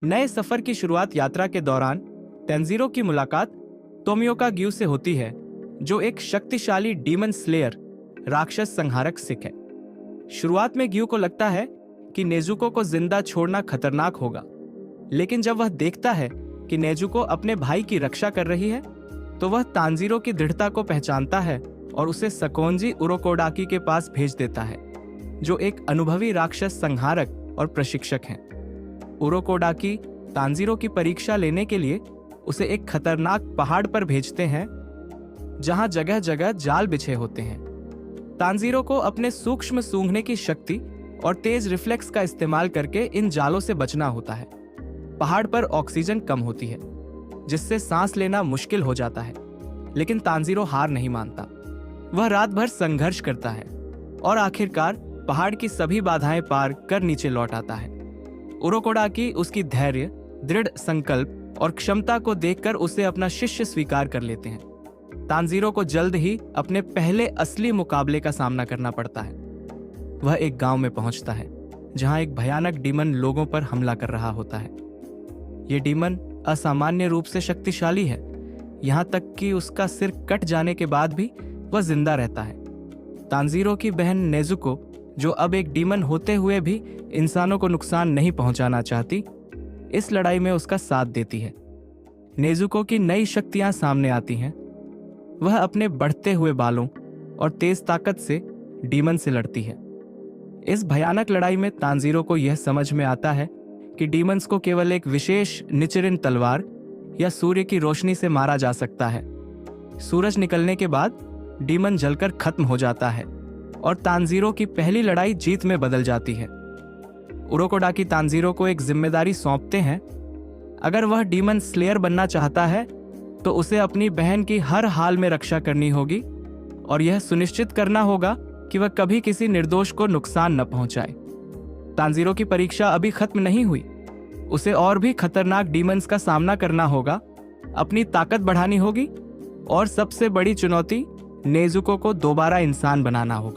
नए सफर की शुरुआत यात्रा के दौरान तेंजीरो की मुलाकात तोमियोका ग्यू से होती है, जो एक शक्तिशाली डीमन स्लेयर राक्षस संहारक सिख है। शुरुआत में ग्यू को लगता है कि नेजुको को जिंदा छोड़ना खतरनाक होगा, लेकिन जब वह देखता है कि नेजुको अपने भाई की रक्षा कर रही है, तो वह तांजीरो की दृढ़ता को पहचानता है और उसे सकोंजी उरोकोडाकी के पास भेज देता है, जो एक अनुभवी राक्षस संहारक और प्रशिक्षक हैं। उरोकोडाकी तांजीरो की परीक्षा लेने के लिए उसे एक खतरनाक पहाड़ पर भेजते हैं, जहां जगह जगह जाल बिछे होते हैं। तांजीरो को अपने सूक्ष्म सूंघने की शक्ति और तेज रिफ्लेक्स का इस्तेमाल करके इन जालों से बचना होता है। पहाड़ पर ऑक्सीजन कम होती है, जिससे सांस लेना मुश्किल हो जाता है, लेकिन तांजीरो हार नहीं मानता। वह रात भर संघर्ष करता है और आखिरकार पहाड़ की सभी बाधाएं पार कर नीचे लौट आता है। उरोकोडाकी उसकी धैर्य, दृढ़ संकल्प और क्षमता को देखकर उसे अपना शिष्य स्वीकार कर लेते हैं। तांजीरो को जल्द ही अपने पहले असली मुकाबले का सामना करना पड़ता है। वह एक गांव में पहुंचता है, जहां एक भयानक डीमन लोगों पर हमला कर रहा होता है। यह डीमन असामान्य रूप से शक्तिशाली है, यहां तक कि उसका सिर कट जाने के बाद भी वह जिंदा रहता है। तांजीरो की बहन नेजुको, जो अब एक डीमन होते हुए भी इंसानों को नुकसान नहीं पहुंचाना चाहती, इस लड़ाई में उसका साथ देती है। नेजुको की नई शक्तियां सामने आती हैं। वह अपने बढ़ते हुए बालों और तेज ताकत से डीमन से लड़ती है। इस भयानक लड़ाई में तांजीरो को यह समझ में आता है कि डीमंस को केवल एक विशेष निचरिन तलवार या सूर्य की रोशनी से मारा जा सकता है। सूरज निकलने के बाद डीमन जलकर खत्म हो जाता है और तांजीरो की पहली लड़ाई जीत में बदल जाती है। उरोकोडाकी तांजीरो को एक जिम्मेदारी सौंपते हैं। अगर वह डीमन स्लेयर बनना चाहता है, तो उसे अपनी बहन की हर हाल में रक्षा करनी होगी और यह सुनिश्चित करना होगा कि वह कभी किसी निर्दोष को नुकसान न पहुंचाए। तांजीरो की परीक्षा अभी खत्म नहीं हुई। उसे और भी खतरनाक डीमंस का सामना करना होगा, अपनी ताकत बढ़ानी होगी और सबसे बड़ी चुनौती नेजुको को दोबारा इंसान बनाना होगा।